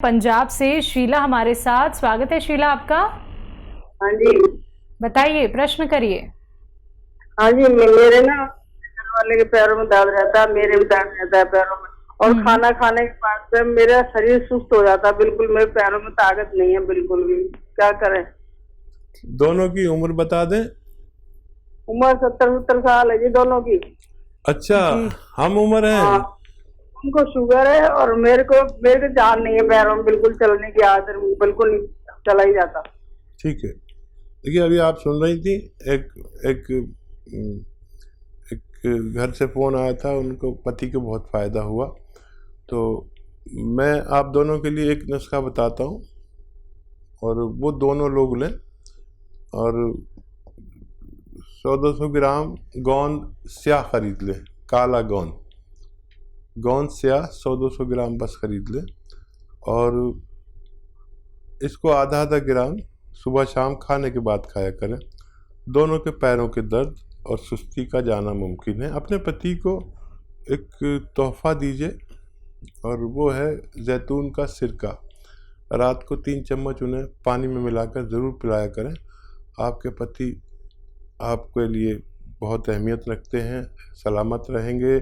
पंजाब से शीला हमारे साथ। स्वागत है शीला आपका। हाँ जी। बताइए, प्रश्न करिए। हाँ जी, मेरे ना घर वाले के पैरों में दर्द रहता है, मेरे भी दर्द रहता है पैरों में। और खाना खाने के बाद से मेरा शरीर सुस्त हो जाता है बिल्कुल, मेरे पैरों में ताकत नहीं है बिल्कुल भी। क्या करें? दोनों की उम्र बता दें। उम्र 70-70 साल है जी दोनों की। अच्छा, हम उम्र है। हाँ, उनको शुगर है और मेरे को जान नहीं है पैरों में, बिल्कुल चलने की आदत बिल्कुल नहीं, चला ही जाता। ठीक है, देखिए अभी आप सुन रही थी, एक एक एक घर से फ़ोन आया था, उनको पति को बहुत फ़ायदा हुआ। तो मैं आप दोनों के लिए एक नुस्खा बताता हूँ और वो दोनों लोग लें। और 100-200 ग्राम गोंद स्याह खरीद लें, काला गोंद स्याह 100-200 ग्राम बस खरीद लें। और इसको आधा ग्राम सुबह शाम खाने के बाद खाया करें। दोनों के पैरों के दर्द और सुस्ती का जाना मुमकिन है। अपने पति को एक तोहफा दीजिए और वो है जैतून का सिरका। रात को 3 चम्मच उन्हें पानी में मिलाकर ज़रूर पिलाया करें। आपके पति आपके लिए बहुत अहमियत रखते हैं, सलामत रहेंगे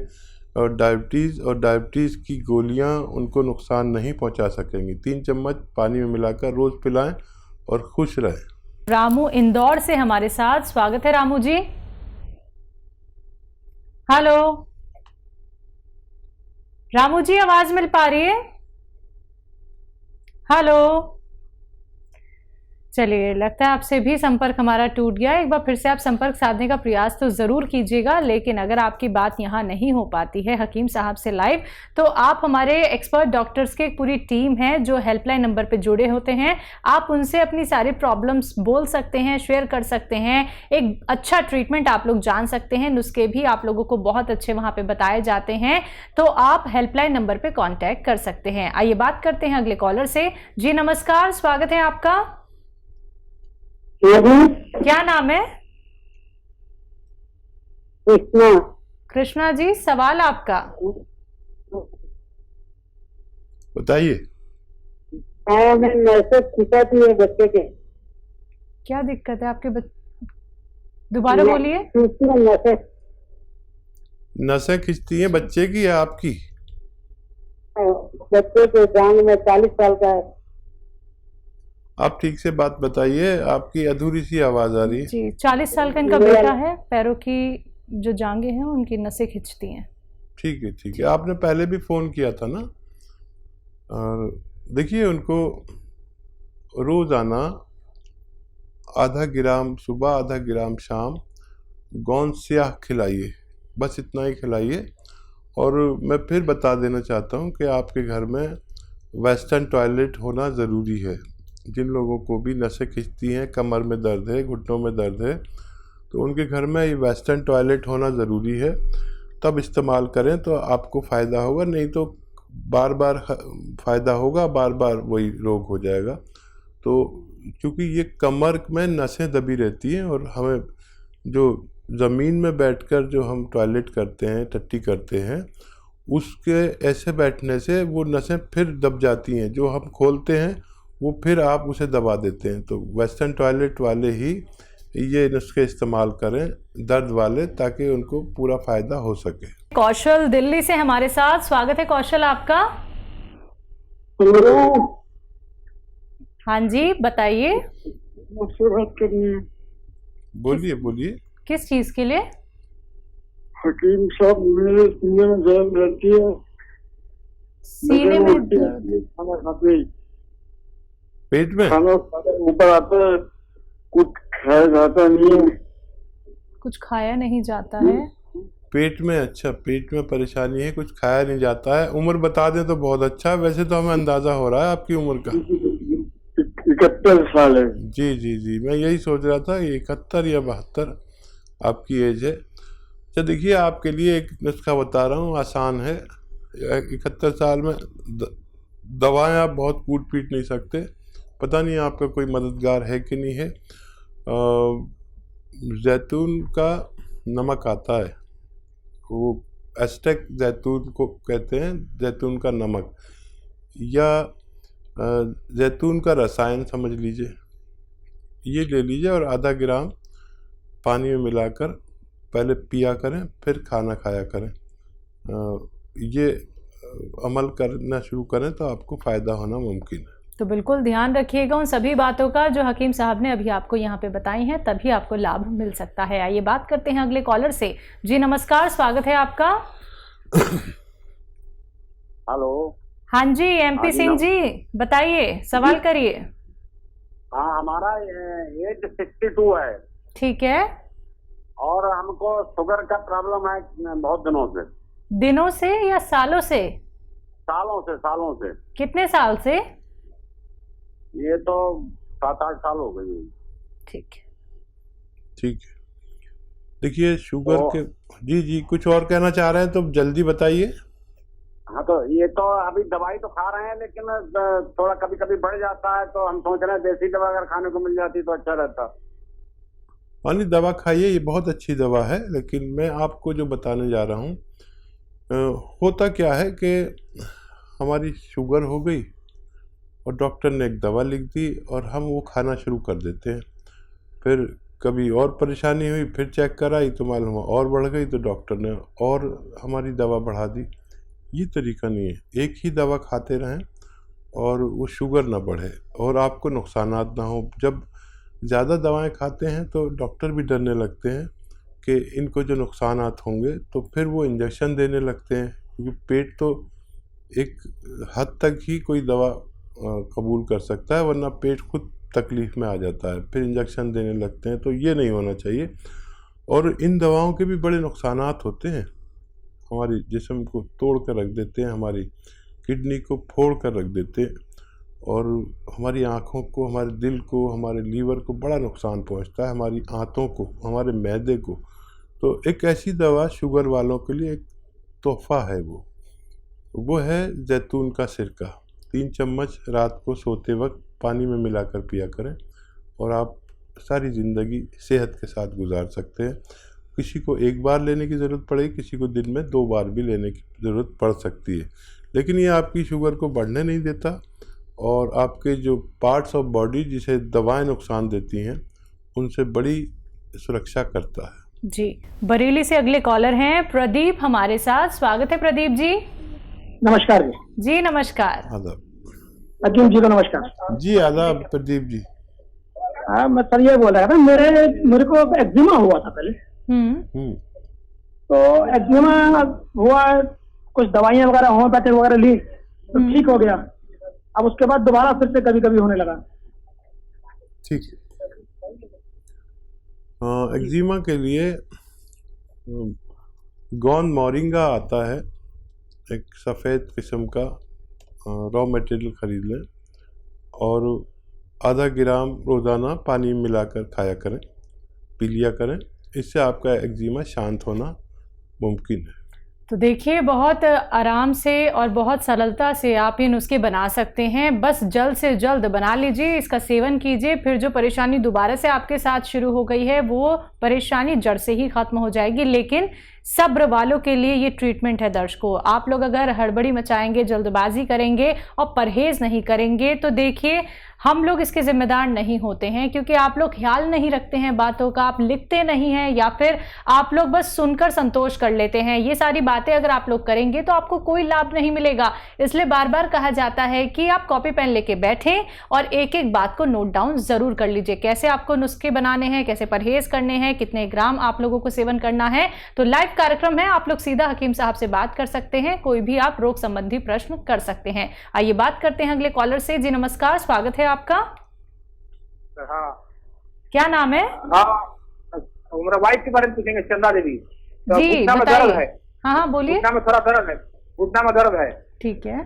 और डायबिटीज़ की गोलियां उनको नुकसान नहीं पहुंचा सकेंगी। 3 चम्मच पानी में मिलाकर रोज़ पिलाएं और खुश रहें। रामू इंदौर से हमारे साथ। स्वागत है रामू जी। हेलो रामू जी, आवाज मिल पा रही है? हेलो, चलिए लगता है आपसे भी संपर्क हमारा टूट गया। एक बार फिर से आप संपर्क साधने का प्रयास तो ज़रूर कीजिएगा, लेकिन अगर आपकी बात यहाँ नहीं हो पाती है हकीम साहब से लाइव, तो आप हमारे एक्सपर्ट डॉक्टर्स की एक पूरी टीम है जो हेल्पलाइन नंबर पे जुड़े होते हैं। आप उनसे अपनी सारी प्रॉब्लम्स बोल सकते हैं, शेयर कर सकते हैं। एक अच्छा ट्रीटमेंट आप लोग जान सकते हैं, नुस्खे भी आप लोगों को बहुत अच्छे वहाँ पर बताए जाते हैं। तो आप हेल्पलाइन नंबर पर कॉन्टैक्ट कर सकते हैं। आइए बात करते हैं अगले कॉलर से। जी नमस्कार, स्वागत है आपका। क्या नाम है? कृष्णा जी, सवाल आपका बताइए। बच्चे के क्या दिक्कत है आपके दोबारा बोलिए। नसें खिंचती हैं बच्चे की या आपकी? बच्चे के जान में 40 साल का है। आप ठीक से बात बताइए, आपकी अधूरी सी आवाज आ रही है। जी, 40 साल का इनका बेटा है। पैरों की जो जांघें हैं उनकी नसें खिंचती हैं। ठीक है, आपने पहले भी फोन किया था ना। और देखिए, उनको रोजाना आधा ग्राम सुबह, आधा ग्राम शाम गोंद स्याह खिलाइए, बस इतना ही खिलाइए। और मैं फिर बता देना चाहता हूँ कि आपके घर में वेस्टर्न टॉयलेट होना ज़रूरी है। जिन लोगों को भी नसें खिंचती हैं, कमर में दर्द है, घुटनों में दर्द है, तो उनके घर में ये वेस्टर्न टॉयलेट होना ज़रूरी है। तब इस्तेमाल करें तो आपको फ़ायदा होगा, नहीं तो बार बार फ़ायदा होगा, बार बार वही रोग हो जाएगा। तो क्योंकि ये कमर में नसें दबी रहती हैं और हमें जो ज़मीन में बैठकर जो हम टॉयलेट करते हैं, टट्टी करते हैं, उसके ऐसे बैठने से वो नसें फिर दब जाती हैं। जो हम खोलते हैं वो फिर आप उसे दबा देते हैं। तो वेस्टर्न टॉयलेट वाले ही ये नुस्खे इस्तेमाल करें, दर्द वाले, ताकि उनको पूरा फायदा हो सके। कौशल दिल्ली से हमारे साथ। स्वागत है कौशल आपका। हाँ जी, बताइए। बोलिए। किस चीज के लिए? हकीम साहब, मेरे सीने में दर्द रहती है। सीने में दर्द? पेट में? खाना ऊपर आता है, कुछ खाया जाता नहीं है। कुछ खाया नहीं जाता है पेट में? अच्छा, पेट में परेशानी है, कुछ खाया नहीं जाता है। उम्र बता दें तो बहुत अच्छा है, वैसे तो हमें अंदाजा हो रहा है आपकी उम्र का। 71 साल है। जी, मैं यही सोच रहा था 71 या 72 आपकी एज है। अच्छा देखिए, आपके लिए एक नुस्खा बता रहा हूँ, आसान है। 71 साल में दवाएं आप बहुत कूट पीट नहीं सकते। पता नहीं आपका कोई मददगार है कि नहीं है। जैतून का नमक आता है, वो एस्टेक जैतून को कहते हैं, जैतून का नमक, या जैतून का रसायन समझ लीजिए, ये ले लीजिए और आधा ग्राम पानी में मिलाकर पहले पिया करें, फिर खाना खाया करें। ये अमल करना शुरू करें तो आपको फ़ायदा होना मुमकिन है। तो बिल्कुल ध्यान रखिएगा उन सभी बातों का जो हकीम साहब ने अभी आपको यहाँ पे बताई हैं, तभी आपको लाभ मिल सकता है। आइए बात करते हैं अगले कॉलर से। जी नमस्कार, स्वागत है आपका। हेलो। हाँ जी, एमपी सिंह जी बताइए, सवाल करिए। हाँ, हमारा एज 62 है। ठीक है। और हमको शुगर का प्रॉब्लम है बहुत दिनों से। दिनों से या सालों से? सालों से। कितने साल से? ये तो 7-8 साल हो गई। ठीक है। ठीक है, देखिए शुगर के जी कुछ और कहना चाह रहे हैं तो जल्दी बताइए। हाँ, तो ये तो अभी दवाई तो खा रहे हैं, लेकिन थोड़ा कभी कभी बढ़ जाता है, तो हम सोच रहे हैं देसी दवा अगर खाने को मिल जाती तो अच्छा रहता। वाली दवा खाइए, ये बहुत अच्छी दवा है, लेकिन मैं आपको जो बताने जा रहा हूँ, होता क्या है कि हमारी शुगर हो गई और डॉक्टर ने एक दवा लिख दी और हम वो खाना शुरू कर देते हैं। फिर कभी और परेशानी हुई, फिर चेक कराई तो मालूम हुआ और बढ़ गई, तो डॉक्टर ने और हमारी दवा बढ़ा दी। ये तरीका नहीं है। एक ही दवा खाते रहें और वो शुगर ना बढ़े और आपको नुकसानात ना हो। जब ज़्यादा दवाएं खाते हैं तो डॉक्टर भी डरने लगते हैं कि इनको जो नुकसानात होंगे, तो फिर वो इंजेक्शन देने लगते हैं, क्योंकि पेट तो एक हद तक ही कोई दवा कबूल कर सकता है, वरना पेट खुद तकलीफ़ में आ जाता है, फिर इंजेक्शन देने लगते हैं। तो ये नहीं होना चाहिए। और इन दवाओं के भी बड़े नुकसानात होते हैं, हमारी जिस्म को तोड़ कर रख देते हैं, हमारी किडनी को फोड़ कर रख देते हैं, और हमारी आँखों को, हमारे दिल को, हमारे लीवर को बड़ा नुकसान पहुंचता है, हमारी आंतों को, हमारे मैदे को। तो एक ऐसी दवा शुगर वालों के लिए एक तोहफ़ा है, वो है जैतून का सिरका। 3 चम्मच रात को सोते वक्त पानी में मिलाकर पिया करें और आप सारी ज़िंदगी सेहत के साथ गुजार सकते हैं। किसी को एक बार लेने की ज़रूरत पड़ेगी, किसी को दिन में 2 बार भी लेने की ज़रूरत पड़ सकती है, लेकिन ये आपकी शुगर को बढ़ने नहीं देता और आपके जो पार्ट्स ऑफ बॉडी जिसे दवाएं नुकसान देती हैं, उनसे बड़ी सुरक्षा करता है। जी, बरेली से अगले कॉलर हैं प्रदीप हमारे साथ। स्वागत है प्रदीप जी। नमस्कार जी। जी नमस्कार। आदाब। अकीम जी को नमस्कार। जी आदाब प्रदीप जी। हाँ, मैं सर ये बोल रहा था, मेरे को एक्जिमा हुआ था पहले। तो एक्जिमा हुआ, कुछ दवाइयाँ वगैरह होम्योपैथिक वगैरह ली तो ठीक हो गया। अब उसके बाद दोबारा फिर से कभी कभी होने लगा। ठीक है। एक्जिमा के लिए गौन मोरिंगा आता है, एक सफ़ेद किस्म का रॉ मटेरियल खरीद लें और आधा ग्राम रोज़ाना पानी में मिलाकर खाया करें, पी लिया करें। इससे आपका एक्जिमा शांत होना मुमकिन है। तो देखिए, बहुत आराम से और बहुत सरलता से आप ये नुस्खे बना सकते हैं। बस जल्द से जल्द बना लीजिए, इसका सेवन कीजिए, फिर जो परेशानी दोबारा से आपके साथ शुरू हो गई है वो परेशानी जड़ से ही ख़त्म हो जाएगी। लेकिन सब्र वालों के लिए ये ट्रीटमेंट है दर्शकों। आप लोग अगर हड़बड़ी मचाएंगे, जल्दबाजी करेंगे और परहेज़ नहीं करेंगे तो देखिए हम लोग इसके जिम्मेदार नहीं होते हैं, क्योंकि आप लोग ख्याल नहीं रखते हैं बातों का, आप लिखते नहीं हैं या फिर आप लोग बस सुनकर संतोष कर लेते हैं। ये सारी बातें अगर आप लोग करेंगे तो आपको कोई लाभ नहीं मिलेगा। इसलिए बार बार कहा जाता है कि आप कॉपी पेन लेके बैठें और एक एक बात को नोट डाउन ज़रूर कर लीजिए, कैसे आपको नुस्खे बनाने हैं, कैसे परहेज़ करने हैं, कितने ग्राम आप लोगों को सेवन करना है। तो लाइव कार्यक्रम है, आप लोग सीधा हकीम साहब से बात कर सकते हैं, कोई भी आप रोग संबंधी प्रश्न कर सकते हैं। आइए बात करते हैं अगले कॉलर से। जी नमस्कार, स्वागत है आपका। हाँ, क्या नाम है? हाँ, मेरा वाइफ के बारे में पूछेंगे, चंदा देवी। तो जी घुटना में दर्द है। हाँ हाँ बोलिए। घुटना में थोड़ा दर्द है, घुटना में दर्द है। ठीक है।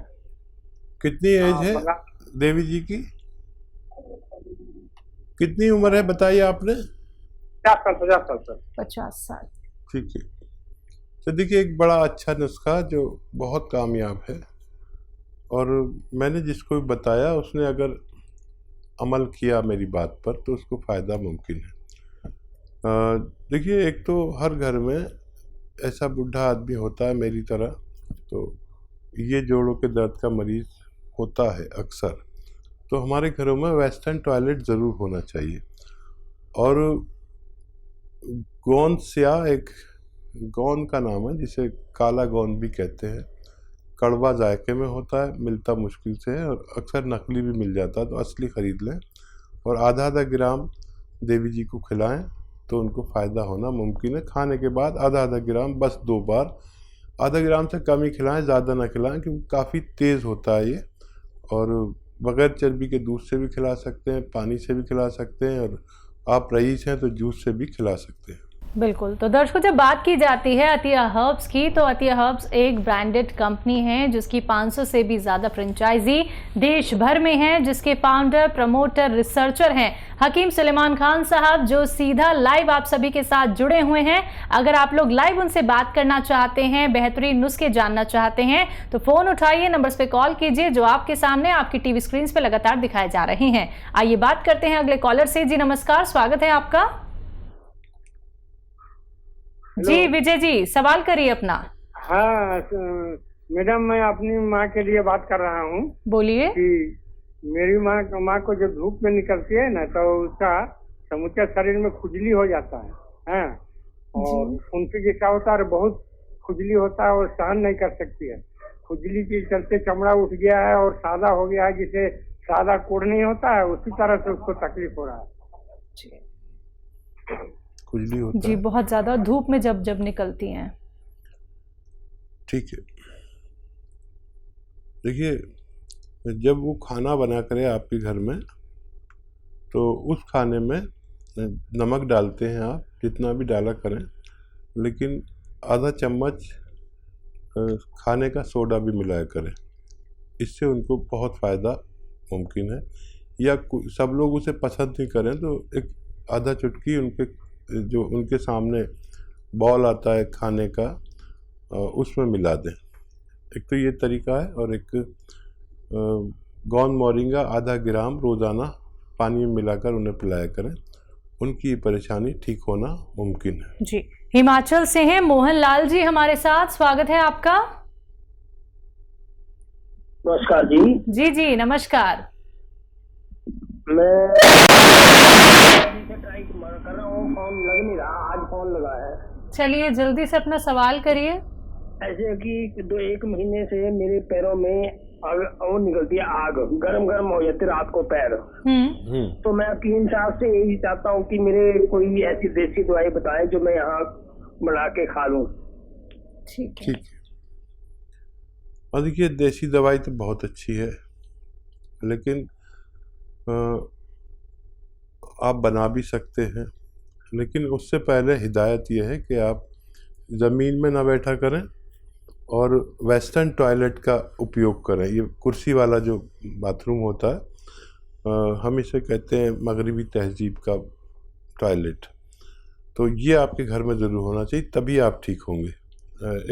कितनी एज है देवी जी की? कितनी उम्र है बताइए आपने? 50 साल सर। 50 साल। ठीक है। तो देखिए, एक बड़ा अच्छा नुस्खा जो बहुत कामयाब है, और मैंने जिसको भी बताया उसने अगर अमल किया मेरी बात पर तो उसको फ़ायदा मुमकिन है। देखिए, एक तो हर घर में ऐसा बूढ़ा आदमी होता है मेरी तरह, तो ये जोड़ों के दर्द का मरीज़ होता है अक्सर। तो हमारे घरों में वेस्टर्न टॉयलेट ज़रूर होना चाहिए। और गोंद स्याह एक गोंद का नाम है जिसे काला गोंद भी कहते हैं, कड़वा जायके में होता है, मिलता मुश्किल से है और अक्सर नकली भी मिल जाता है, तो असली ख़रीद लें और आधा आधा ग्राम देवी जी को खिलाएं तो उनको फ़ायदा होना मुमकिन है। खाने के बाद आधा आधा ग्राम, बस 2 बार, आधा ग्राम से कम ही खिलाएं, ज़्यादा ना खिलाएं क्योंकि काफ़ी तेज़ होता है ये। और बग़ैर चर्बी के दूध से भी खिला सकते हैं, पानी से भी खिला सकते हैं, और आप रईस हैं तो जूस से भी खिला सकते हैं। बिल्कुल। तो दर्शकों, जब बात की जाती है अतिया हर्ब्स की, तो अतिया हर्ब्स एक ब्रांडेड कंपनी है जिसकी 500 से भी ज़्यादा फ्रेंचाइजी देश भर में है, जिसके फाउंडर, प्रमोटर, रिसर्चर हैं हकीम सुलेमान खान साहब, जो सीधा लाइव आप सभी के साथ जुड़े हुए हैं। अगर आप लोग लाइव उनसे बात करना चाहते हैं, बेहतरीन नुस्खे जानना चाहते हैं, तो फ़ोन उठाइए, नंबर्स पे कॉल कीजिए जो आपके सामने आपकी टीवी स्क्रीन पे लगातार दिखाए जा रहे हैं। आइए बात करते हैं अगले कॉलर से। जी नमस्कार, स्वागत है आपका। जी विजय जी, सवाल करिए अपना। हाँ मैडम, मैं अपनी माँ के लिए बात कर रहा हूँ। बोलिए। कि मेरी माँ को जब धूप में निकलती है ना, तो उसका समूचा शरीर में खुजली हो जाता है, हैं? और उनकी जैसा होता है, बहुत खुजली होता है और सहन नहीं कर सकती है। खुजली के चलते चमड़ा उठ गया है और सादा हो गया है, जिसे सादा कोढ़ नहीं होता है, उसी तरह से उसको तकलीफ हो रहा है। खुजली होता जी, है। बहुत ज्यादा धूप में जब जब निकलती हैं। ठीक है, देखिए, जब वो खाना बना करे आपके घर में, तो उस खाने में नमक डालते हैं आप, जितना भी डाला करें, लेकिन आधा चम्मच खाने का सोडा भी मिलाया करें। इससे उनको बहुत फ़ायदा मुमकिन है। या सब लोग उसे पसंद नहीं करें तो एक आधा चुटकी जो उनके सामने बॉल आता है खाने का, उसमें मिला दें। एक तो ये तरीका है, और एक गोंद मोरिंगा आधा ग्राम रोज़ाना पानी में मिलाकर उन्हें पिलाया करें, उनकी परेशानी ठीक होना मुमकिन है। जी, हिमाचल से हैं मोहन लाल जी हमारे साथ, स्वागत है आपका। नमस्कार जी। जी जी नमस्कार। मैं ट्राई कर रहा हूँ, फोन लग नहीं रहा, आज फोन लगा है। चलिए जल्दी से अपना सवाल करिए। ऐसे कि 1 महीने से मेरे पैरों में वो निकलती है आग, गरम गरम हो जाती है रात को पैर। तो मैं हकीम साहब से यही चाहता हूँ कि मेरे कोई ऐसी देसी दवाई बताएं जो मैं यहाँ बना के खा लूँ। ठीक है। और देखिए, देसी दवाई तो बहुत अच्छी है, लेकिन आप बना भी सकते हैं, लेकिन उससे पहले हिदायत यह है कि आप ज़मीन में ना बैठा करें और वेस्टर्न टॉयलेट का उपयोग करें। ये कुर्सी वाला जो बाथरूम होता है, हम इसे कहते हैं मगरिबी तहजीब का टॉयलेट, तो ये आपके घर में ज़रूर होना चाहिए, तभी आप ठीक होंगे।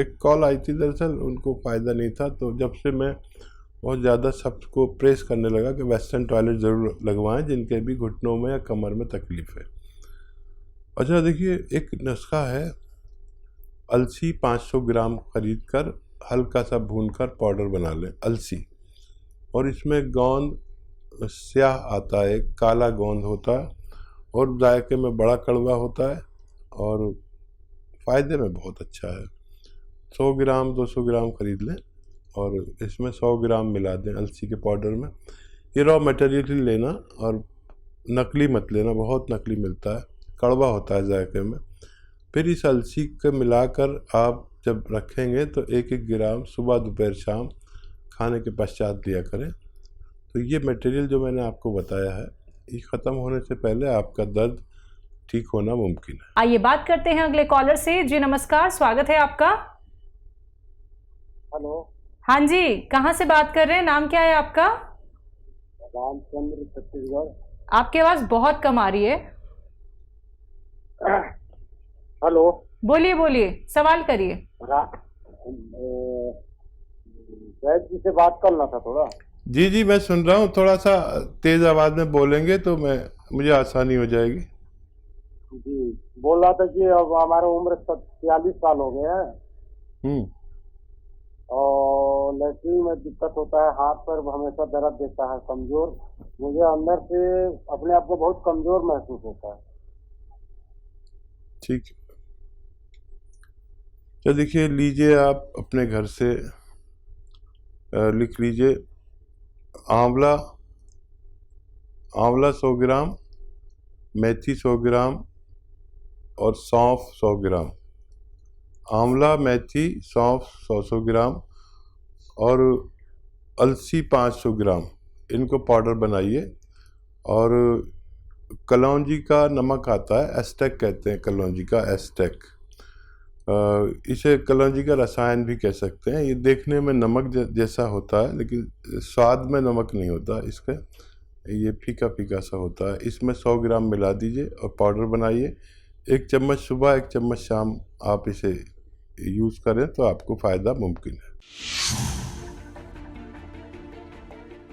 एक कॉल आई थी, दरअसल उनको फ़ायदा नहीं था, तो जब से मैं बहुत ज़्यादा सबको प्रेस करने लगा कि वेस्टर्न टॉयलेट ज़रूर लगवाएं जिनके भी घुटनों में या कमर में तकलीफ़ है। अच्छा देखिए, एक नुस्खा है, अलसी 500 ग्राम खरीद कर हल्का सा भूनकर पाउडर बना लें, अलसी, और इसमें गोंद स्याह आता है, काला गोंद होता है, और जायके में बड़ा कड़वा होता है और फ़ायदे में बहुत अच्छा है। 100 ग्राम 200 ग्राम खरीद लें और इसमें 100 ग्राम मिला दें अलसी के पाउडर में। ये रॉ मटेरियल ही लेना, और नकली मत लेना, बहुत नकली मिलता है, कड़वा होता है जायके में। फिर इस अलसी को मिलाकर आप जब रखेंगे तो 1-1 ग्राम सुबह दोपहर शाम खाने के पश्चात लिया करें। तो ये मटेरियल जो मैंने आपको बताया है, ये ख़त्म होने से पहले आपका दर्द ठीक होना मुमकिन है। आइए बात करते हैं अगले कॉलर से। जी नमस्कार, स्वागत है आपका। हेलो। हाँ जी, कहाँ से बात कर रहे हैं, नाम क्या है आपका? रामचंद्र, छत्तीसगढ़। आपकी आवाज बहुत कम आ रही है। हेलो। बोलिए बोलिए, सवाल करिए। वैद जी से बात करना था थोड़ा। जी जी, मैं सुन रहा हूँ, थोड़ा सा तेज आवाज़ में बोलेंगे तो मुझे आसानी हो जाएगी। जी, बोल रहा था कि अब हमारा उम्र 43 साल हो गए हैं, और लैट्रिन में दिक्कत होता है, हाथ पर हमेशा दर्द देता है, कमजोर मुझे अंदर से अपने आप को बहुत कमजोर महसूस होता है। ठीक है, तो देखिए, लीजिए आप अपने घर से लिख लीजिए आंवला 100 ग्राम, मेथी 100 ग्राम और सौंफ 100 ग्राम। आंवला, मेथी, सौंफ 100 ग्राम और अलसी 500 ग्राम, इनको पाउडर बनाइए। और कलौंजी का नमक आता है, एस्टेक कहते हैं कलौंजी का, एस्टेक। इसे कलौंजी का रसायन भी कह सकते हैं। ये देखने में नमक जैसा होता है, लेकिन स्वाद में नमक नहीं होता इसका, ये फीका फीका सा होता है। इसमें 100 ग्राम मिला दीजिए और पाउडर बनाइए। 1 चम्मच सुबह, 1 चम्मच शाम आप इसे यूज़ करें तो आपको फ़ायदा मुमकिन है।